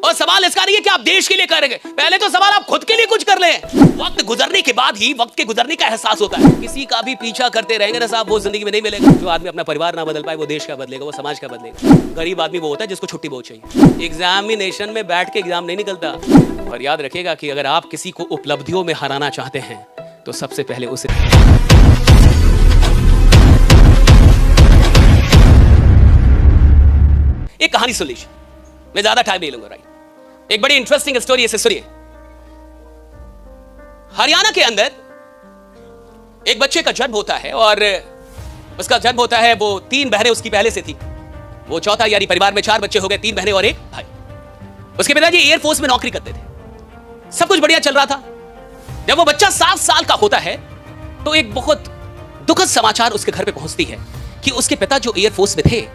और सवाल इसका नहीं है कि आप देश के लिए करेंगे, पहले तो सवाल आप खुद के लिए कुछ कर ले। वक्त गुजरने के बाद ही वक्त के गुजरने का एहसास होता है। किसी का भी पीछा करते रहेंगे ना साहब, वो जिंदगी में नहीं मिलेगा। जो आदमी अपना परिवार ना बदल पाए वो देश का बदलेगा, वो समाज का बदलेगा। गरीब आदमी वो होता है जिसको छुट्टी बहुत चाहिए। एग्जामिनेशन में बैठ के एग्जाम नहीं निकलता। और याद रखिएगा कि अगर आप किसी को उपलब्धियों में हराना चाहते हैं तो सबसे पहले उसे एक कहानी सुन लीजिए, मैं ज्यादा टाइम नहीं लूंगा। राइट, एक बड़ी इंटरेस्टिंग स्टोरी इसे सुनिए। हरियाणा के अंदर एक बच्चे का जन्म होता है और उसका जन्म होता है, वो 3 बहनें उसकी पहले से थी, वो चौथा, यानी परिवार में 4 बच्चे हो गए, 3 बहनें और 1 भाई। उसके पिताजी एयरफोर्स में नौकरी करते थे, सब कुछ बढ़िया चल रहा था। जब वो बच्चा 7 साल का होता है तो एक बहुत दुखद समाचार उसके घर पे पहुंचती है कि उसके पिता जो एयरफोर्स में थे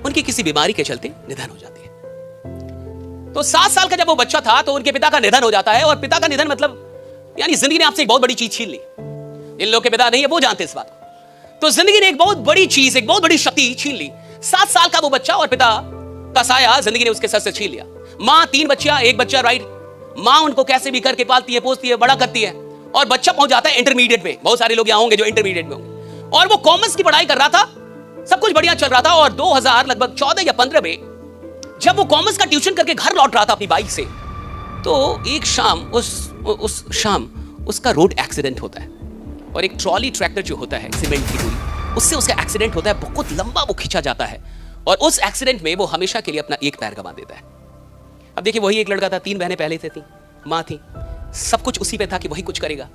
उनकी किसी बीमारी के चलते निधन हो जाती है। तो 7 साल का जब वो बच्चा था तो उनके पिता का निधन हो जाता है। और पिता का निधन मतलब यानी जिंदगी ने आपसे एक बहुत बड़ी चीज छीन ली। जिन लोगों के पिता नहीं है वो जानते इस बात को। तो जिंदगी ने एक बहुत बड़ी चीज, एक बहुत बड़ी शक्ति छीन ली। 7 साल का वो बच्चा और पिता का साया जिंदगी ने उसके सर से छीन लिया। मां 3 बच्चियां, 1 बच्चा। राइट, मां उनको कैसे भी करके पालती है, पोसती है, बड़ा करती है। और बच्चा पहुंच जाता है इंटरमीडिएट में। बहुत सारे लोग यहां होंगे जो इंटरमीडिएट में होंगे। और वो कॉमर्स की पढ़ाई कर रहा था, सब कुछ बढ़िया चल रहा था। और 2000 लगभग 14 या 15 में जब वो कॉमर्स का ट्यूशन करके घर लौट रहा था अपनी बाइक से, तो एक शाम उस शाम उसका रोड एक्सीडेंट होता है। और एक ट्रॉली ट्रैक्टर जो होता है सीमेंट की पूरी, उससे उसका एक्सीडेंट होता है। बहुत लंबा वो खींचा जाता है और उस एक्सीडेंट में वो हमेशा के लिए अपना एक पैर गंवा देता है। अब देखिए, वही एक लड़का था, 3 बहनें पहले से थी, मां थी, सब कुछ उसी पे था कि वही कुछ करेगा।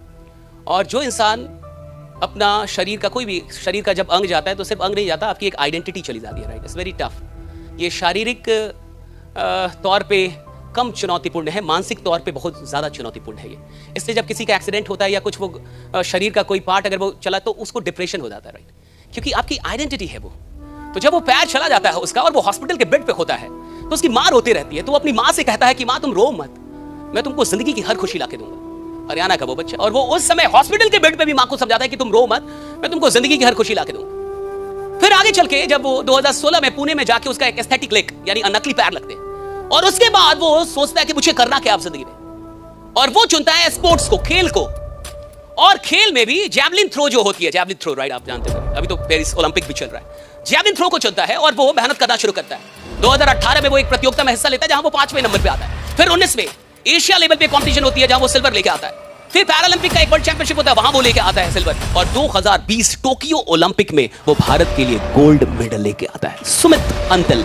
और जो इंसान अपना शरीर का, कोई भी शरीर का जब अंग जाता है तो सिर्फ अंग नहीं जाता, आपकी एक आइडेंटिटी चली जाती है। Right, it's very tough. ये शारीरिक तौर पे कम चुनौतीपूर्ण है, मानसिक तौर पे बहुत ज्यादा चुनौतीपूर्ण है ये। इसलिए जब किसी का एक्सीडेंट होता है या कुछ वो शरीर का कोई पार्ट अगर वो चला तो उसको डिप्रेशन हो जाता है। राइट, क्योंकि आपकी आइडेंटिटी है वो। तो जब वो पैर चला जाता है उसका और वो हॉस्पिटल के बेड पे होता है तो उसकी मां रोती रहती है। तो वो अपनी मां से कहता है कि मां तुम रो मत, मैं तुमको जिंदगी की हर खुशी लाके दूंगा। हरियाणा का वो बच्चा, और वो उस समय हॉस्पिटल के बेड पे भी मां को समझाता है कि तुम रो मत, मैं तुमको जिंदगी की हर खुशी लाके दूंगा। फिर आगे चल के जब वो 2016 में पुणे में जाके उसका एक एस्थेटिक लेग यानी नकली पैर लगते हैं। और उसके बाद वो सोचता है कि मुझे करना क्या अब जिंदगी में, और वो चुनता है स्पोर्ट्स को, खेल को। और खेल में भी जैवलिन थ्रो जो होती है, जैवलिन थ्रो, राइट, आप जानते हैं, अभी तो पेरिस ओलंपिक भी चल रहा है। जैवलिन थ्रो को चुनता है और वो मेहनत करना शुरू करता है। 2018 में वो एक प्रतियोगिता में हिस्सा लेता है जहां वो 5वें नंबर पे आता है। फिर 19 में एशिया लेवल पे कंपटीशन होती है जहां वो सिल्वर लेके आता है। फिर पैरालंपिक का एक वर्ल्ड चैंपियनशिप होता है, वहां वो लेके आता है सिल्वर। और 2020 टोक्यो ओलंपिक में वो भारत के लिए गोल्ड मेडल लेके आता है। सुमित अंतल,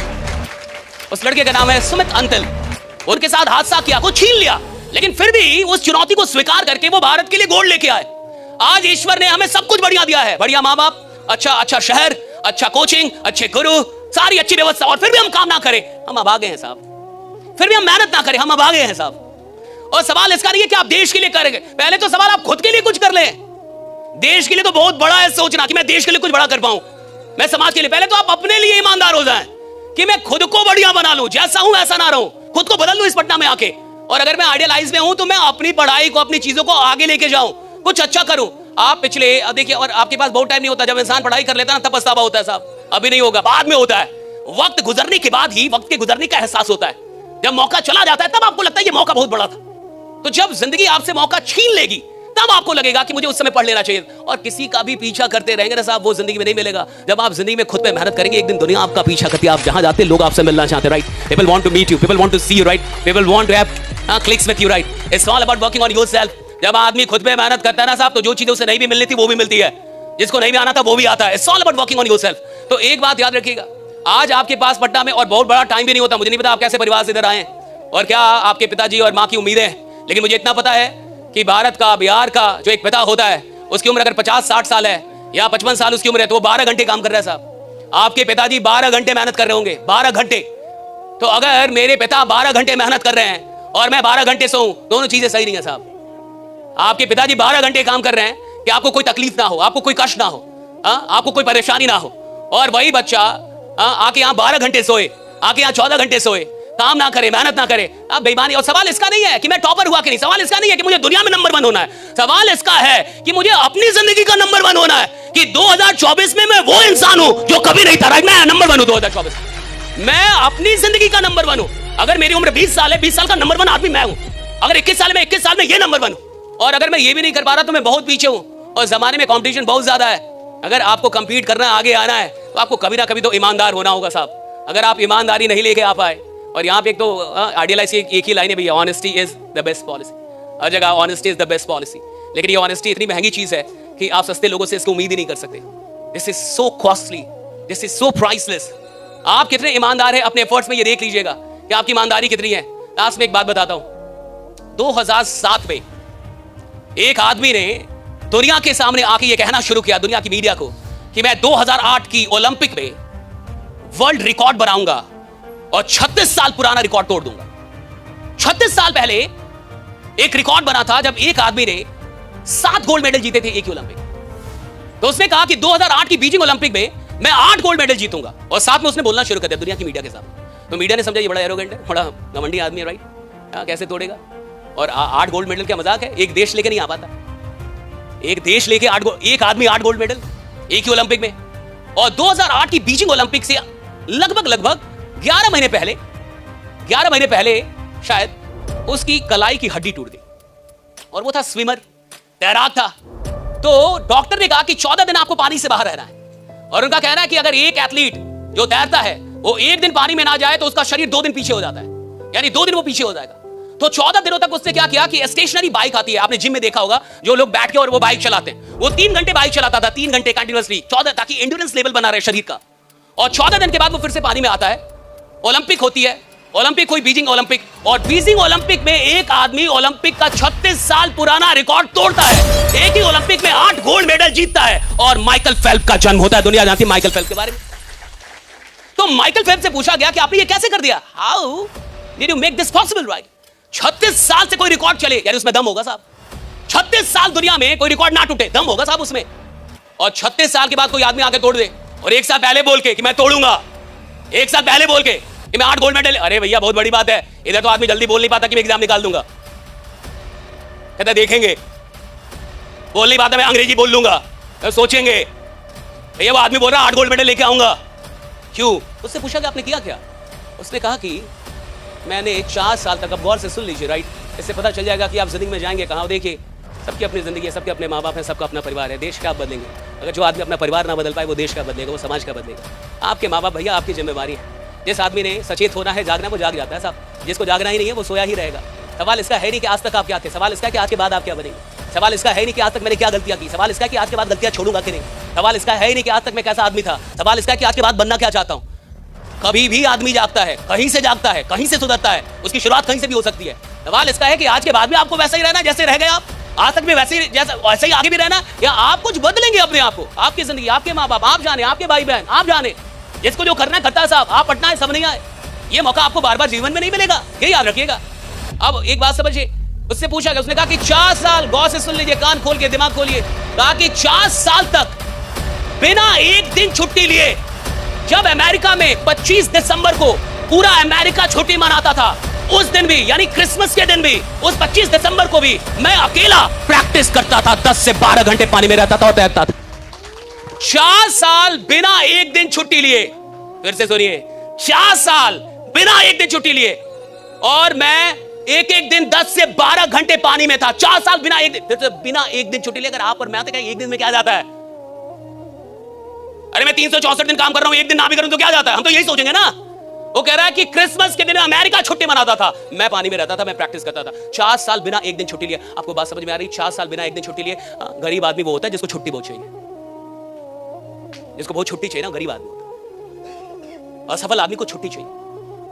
उस लड़के का नाम है सुमित अंतल। उनके साथ हादसा किया, को छीन लिया, लेकिन फिर भी उस चुनौती को स्वीकार करके वो भारत के लिए गोल्ड लेके आए। आज ईश्वर ने हमें सब कुछ बढ़िया दिया है, बढ़िया माँ बाप, अच्छा शहर, अच्छा कोचिंग, अच्छे गुरु, सारी अच्छी व्यवस्था, और फिर भी हम काम ना करें, हम अभागे हैं साहब। फिर भी हम मेहनत ना करें, हम अभागे हैं साहब। और सवाल इसका नहीं है कि आप देश के लिए करेंगे, पहले तो सवाल आप खुद के लिए कुछ कर लें। देश के लिए तो बहुत बड़ा है सोचना कि मैं देश के लिए कुछ बड़ा कर पाऊं, मैं समाज के लिए। पहले तो आप अपने लिए ईमानदार हो जाएं कि मैं खुद को बढ़िया बना लूं, जैसा हूं वैसा ना रहूं, खुद को बदल लूं इस पटना में आके। और अगर मैं आइडियलाइज में हूं तो मैं अपनी पढ़ाई को, अपनी चीजों को आगे लेके जाऊं, कुछ अच्छा करूं। आप पिछले देखिए, और आपके पास बहुत टाइम नहीं होता, जब इंसान पढ़ाई कर लेता है ना तब पछतावा होता है साहब। अभी नहीं होगा, बाद में होता है। वक्त गुजरने के बाद ही वक्त के गुजरने का एहसास होता है। जब मौका चला जाता है तब आपको लगता है ये मौका बहुत बड़ा था। तो जब जिंदगी आपसे मौका छीन लेगी तब आपको लगेगा कि मुझे उस समय पढ़ लेना चाहिए। और किसी का भी पीछा करते रहेंगे ना साहब, वो जिंदगी में नहीं मिलेगा। जब आप जिंदगी में खुद पे मेहनत करेंगे, एक दिन दुनिया आपका पीछा करती है। आप जहां जाते लोग आपसे मिलना चाहते हैं। Right, people want to meet you, people want to see you. Right, people want to have clicks with you. Right, it's all about working on yourself. जब आदमी खुद पे मेहनत करता है ना साहब, तो जो चीजें उसे नहीं भी मिलनी थी वो भी मिलती है, जिसको नहीं भी आना था वो भी आता है। It's all about working on yourself. तो एक बात याद रखिएगा, आज आपके पास पटना में और बहुत बड़ा टाइम भी नहीं होता। मुझे नहीं पता आप कैसे परिवार से इधर आए और क्या आपके पिताजी और माँ की उम्मीदें हैं, लेकिन मुझे इतना पता है कि भारत का, बिहार का जो एक पिता होता है, उसकी उम्र अगर 50-60 साल है या 55 साल उसकी उम्र है, तो वो 12 घंटे काम कर रहा है साहब। आपके पिताजी 12 घंटे मेहनत कर रहे होंगे, 12 घंटे। तो अगर मेरे पिता 12 घंटे मेहनत कर रहे हैं और मैं 12 घंटे सोऊं, दोनों चीजें सही नहीं है साहब। आपके पिताजी 12 घंटे काम कर रहे हैं कि आपको कोई तकलीफ ना हो, आपको कोई कष्ट ना हो, आपको कोई परेशानी ना हो। और वही बच्चा आके यहाँ 12 घंटे सोए, आके यहाँ 14 घंटे सोए, काम ना करे, मेहनत ना करे। अब बेईमानी। और सवाल इसका नहीं है कि मैं टॉपर हुआ कि नहीं, सवाल इसका नहीं है कि मुझे दुनिया में नंबर 1 होना है। सवाल इसका है कि मुझे अपनी जिंदगी का नंबर 1 होना है, कि 2024 में मैं वो इंसान हूं जो कभी नहीं था। मैं नंबर 1 हूं 2024 में, मैं अपनी जिंदगी का नंबर 1 हूं। अगर मेरी उम्र 20 साल है, 20 साल का नंबर 1 आदमी मैं हूं। अगर 21 साल में 21 साल में ये नंबर 1 हूं, और अगर मैं ये भी नहीं कर पा रहा तो मैं बहुत पीछे हूं, और जमाने में कंपटीशन बहुत ज्यादा है। अगर आपको कंपीट करना, आगे आना है, तो आपको कभी ना कभी तो ईमानदार होना होगा साहब। अगर आप ईमानदारी नहीं लेके आ पाए, और यहाँ पे एक तो आइडियलाइज एक ही लाइन है भैया, honesty is the best policy. हर जगह honesty is the best policy, लेकिन ये ऑनेस्टी इतनी महंगी चीज है कि आप सस्ते लोगों से इसको उम्मीद ही नहीं कर सकते। This is so costly, this is so priceless. आप कितने ईमानदार हैं अपने एफर्ट्स में, ये देख लीजिएगा कि आपकी ईमानदारी कितनी है। लास्ट में एक बात बताता हूं, 2007 में एक आदमी ने दुनिया के सामने आके ये कहना शुरू किया, दुनिया की मीडिया को, कि मैं 2008 की ओलंपिक में वर्ल्ड रिकॉर्ड बनाऊंगा और 36 साल पुराना रिकॉर्ड तोड़ दूंगा। 36 साल पहले एक रिकॉर्ड बना था जब एक आदमी ने 7 गोल्ड मेडल जीते थे एक ही ओलंपिक। तो उसने कहा कि 2008 की बीजिंग ओलंपिक में मैं 8 गोल्ड मेडल जीतूंगा, और साथ में उसने बोलना शुरू कर दिया दुनिया की मीडिया के सामने। तो मीडिया ने समझा ये बड़ा एरोगेंट है, बड़ा घमंडी आदमी है, राइट, कैसे तोड़ेगा। और 8 गोल्ड मेडल क्या मजाक है, एक देश लेके नहीं आ पाता, एक देश लेके एक आदमी 8 गोल्ड मेडल एक ही ओलंपिक में। और 2008 की बीजिंग ओलंपिक से लगभग 11 महीने पहले शायद उसकी कलाई की हड्डी टूट गई, और वो था स्विमर, तैराक था। तो डॉक्टर ने कहा कि 14 दिन आपको पानी से बाहर रहना है, और उनका कहना है कि अगर एक एथलीट जो तैरता है वो एक दिन पानी में ना जाए तो उसका शरीर 2 दिन पीछे हो जाता है, यानी 2 दिन वो पीछे हो जाएगा। तो 14 दिनों तक उसने क्या किया कि स्टेशनरी बाइक आती है, आपने जिम में देखा होगा, जो लोग बैठ के और वो बाइक चलाते हैं, वो 3 घंटे बाइक चलाता था, 3 घंटे कंटिन्यूअसली, 14, ताकि एंड्योरेंस लेवल बना रहे शरीर का। और 14 दिन के बाद वो फिर से पानी में आता है, ओलंपिक होती है, ओलंपिक हुई बीजिंग ओलंपिक, और बीजिंग ओलंपिक में एक आदमी ओलंपिक का 36 साल पुराना रिकॉर्ड तोड़ता है, एक ही ओलंपिक में 8 गोल्ड मेडल जीतता है, और माइकल फेल्प्स का जन्म होता है। दुनिया जानती है माइकल फेल्प्स के बारे में। तो माइकल फेल्प्स से पूछा गया कि आपने ये कैसे कर दिया, how did you make this possible, right. 36 साल से कोई रिकॉर्ड चले, यानी उसमें दम होगा साहब। 36 साल दुनिया में कोई रिकॉर्ड ना टूटे, दम होगा साहब उसमें। और 36 साल के बाद कोई आदमी आके तोड़ दे, और एक साल पहले बोल के कि मैं तोड़ूंगा, एक साल पहले बोल के कि मैं 8 गोल्ड मेडल, अरे भैया बहुत बड़ी बात है। इधर तो आदमी जल्दी बोल नहीं पाता कि मैं एग्जाम निकाल दूंगा, कहता देखेंगे, बोल नहीं पाता मैं अंग्रेजी बोल लूंगा, सोचेंगे। भैया वो आदमी बोल रहा 8 गोल्ड मेडल लेके आऊंगा, क्यों। उससे पूछा कि आपने किया क्या, उसने कहा कि मैंने 4 साल तक, अब गौर से सुन लीजिए, राइट, इससे पता चल जाएगा कि आप जिंदगी में जाएंगे कहाँ। देखिए, सबकी अपनी जिंदगी है, सबके अपने माँ बाप हैं, सबका अपना परिवार है। देश का आप बदलेंगे, अगर जो आदमी अपना परिवार ना बदल पाए वो देश का बदलेगा, वो समाज का बदलेगा। आपके माँ बाप भैया आपकी जिम्मेवारी है। जिस आदमी ने सचेत होना है, जागना, वो जाग जाता है साहब। जिसको जागना ही नहीं है वो सोया ही रहेगा। सवाल इसका है नहीं कि आज तक आप क्या थे, सवाल इसका है कि आज के बाद आप क्या बनेंगे। सवाल इसका है नहीं कि आज तक मैंने क्या गलतियां की, सवाल इसका है कि आज के बाद गलतियां छोड़ूंगा कि नहीं। सवाल इसका है नहीं कि आज तक मैं कैसा आदमी था, सवाल इसका है कि आज के बाद बनना क्या चाहता हूं। कभी भी आदमी जागता है, कहीं से जागता है, कहीं से सुधरता है, उसकी शुरुआत कहीं से भी हो सकती है। सवाल इसका है कि आज के बाद भी आपको वैसा ही रहना जैसे रह गए आप, आज तक भी वैसे ही आगे भी रहना, या आप कुछ बदलेंगे अपने आप को, आपकी जिंदगी, आपके माँ बाप आप जाने, आपके भाई बहन आप जाने। जिसको जो करना है करता है साहब, आप पटना है सब नहीं आए। ये मौका आपको बार बार जीवन में नहीं मिलेगा, ये याद रखिएगा। अब एक बात समझिए, उससे पूछा गया, उसने कहा कि 4 साल, गौर से सुन लीजिए, कान खोल के दिमाग खोलिए, कहा कि 4 साल तक बिना एक दिन छुट्टी लिए, जब अमेरिका में 25 दिसंबर को पूरा अमेरिका छुट्टी मनाता था, उस दिन भी, यानी क्रिसमस के दिन भी, उस 25 दिसंबर को भी मैं अकेला प्रैक्टिस करता था, 10 से 12 घंटे पानी में रहता था और तैरता था। 4 साल बिना एक दिन छुट्टी लिए, फिर से सुनिए, 4 साल बिना एक दिन छुट्टी लिए, और मैं एक दिन 10 से 12 घंटे पानी में था। 4 साल बिना एक दिन छुट्टी लिए। अगर आप और मैं आते, एक दिन में क्या जाता है, अरे मैं 364 दिन काम कर रहा हूं, एक दिन ना भी करूं तो क्या जाता है, हम तो यही सोचेंगे ना। वो कह रहा है कि क्रिसमस के दिन अमेरिका छुट्टी मनाता था, मैं पानी में रहता था, मैं प्रैक्टिस करता था। 4 साल बिना एक दिन छुट्टी लिए। आपको बात समझ में आ रही? 4 साल बिना एक दिन छुट्टी लिए। गरीब आदमी वो होता है जिसको छुट्टी बहुत चाहिए, जिसको बहुत छुट्टी चाहिए ना, गरीब आदमी होता है। असफल आदमी को छुट्टी चाहिए,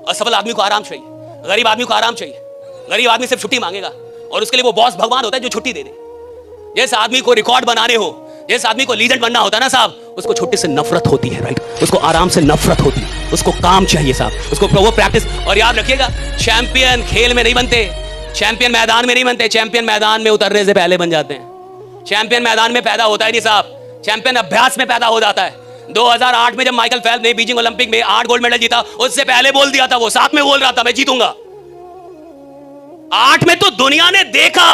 असफल आदमी को आराम चाहिए, गरीब आदमी को आराम चाहिए। गरीब आदमी सिर्फ छुट्टी मांगेगा, और उसके लिए वो बॉस भगवान होता है जो छुट्टी दे दे। जिस आदमी को रिकॉर्ड बनाने हो, जिस आदमी को लीजेंड बनना होता है ना साहब, उसको छुट्टी से नफरत होती है, राइट, उसको आराम से नफरत होती है, उसको काम चाहिए साहब, उसको वो प्रैक्टिस। और याद रखिएगा, चैंपियन खेल में नहीं बनते, चैंपियन मैदान में नहीं बनते, चैंपियन मैदान में उतरने से पहले बन जाते हैं। चैंपियन मैदान में पैदा होता है नहीं साहब, चैंपियन अभ्यास में पैदा हो जाता है। 2008 में जब माइकल फेल्प्स ने बीजिंग ओलंपिक में 8 गोल्ड मेडल जीता, उससे पहले बोल दिया था, वो साथ में बोल रहा था मैं जीतूंगा। 8 में तो दुनिया ने देखा,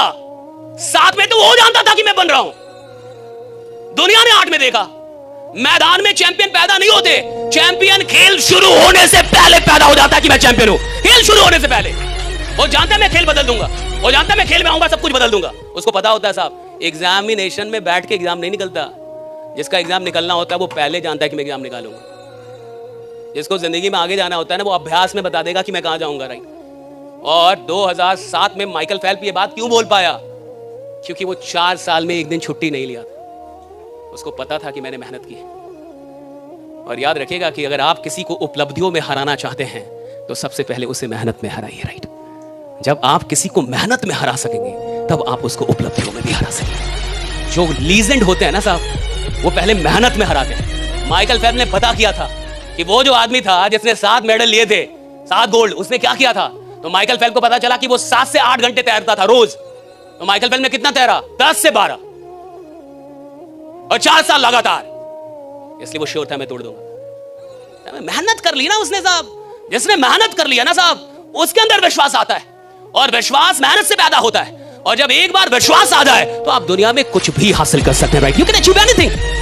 7 में तो वो जानता था कि मैं बन रहा हूं। दुनिया ने 8 में देखा, मैदान में चैंपियन पैदा नहीं होते, चैंपियन खेल शुरू होने से पहले पैदा हो जाता है कि मैं चैंपियन हूं। खेल शुरू होने से पहले वो जानता है मैं खेल बदल दूंगा, वो जानता है मैं खेल में आऊंगा सब कुछ बदल दूंगा। उसको पता होता है साहब, एग्जामिनेशन में बैठ के एग्जाम नहीं निकलता, जिसका एग्जाम निकलना होता है वो पहले जानता है कि मैं एग्जाम निकालूंगा। जिसको जिंदगी में आगे जाना होता है ना, वो अभ्यास में बता देगा कि मैं कहां जाऊंगा, राइट। और 2007 में माइकल फेल्प्स ये बात क्यों बोल पाया? क्योंकि वो 4 साल में एक दिन छुट्टी नहीं लिया था। उसको पता था कि मैंने मेहनत की है। और याद रखिएगा कि अगर आप किसी को उपलब्धियों में हराना चाहते हैं तो सबसे पहले उसे मेहनत में हराइए, राइट। जब आप किसी को मेहनत में हरा सकेंगे तब आप उसको उपलब्धियों में भी हरा सकेंगे। जो लीजेंड होते हैं ना साहब, वो पहले मेहनत में हराते हैं। माइकल फेल्प्स ने पता किया था कि वो जो आदमी था जिसने 7 मेडल लिए थे, 7 गोल्ड, उसने क्या किया था। तो माइकल फेल्प्स को पता चला कि वो 7 से 8 घंटे तैरता था रोज। तो माइकल फेल्प्स ने कितना तैरा? 10 से 12 और 4 साल लगातार। इसलिए वो श्योर था मैं तोड़ दूंगा। मेहनत कर ली ना उसने साहब। जिसने मेहनत कर लिया ना साहब, उसके अंदर विश्वास आता है, और विश्वास मेहनत से पैदा होता है। और जब एक बार विश्वास आ जाए तो आप दुनिया में कुछ भी हासिल कर सकते हैं, right. You can achieve anything.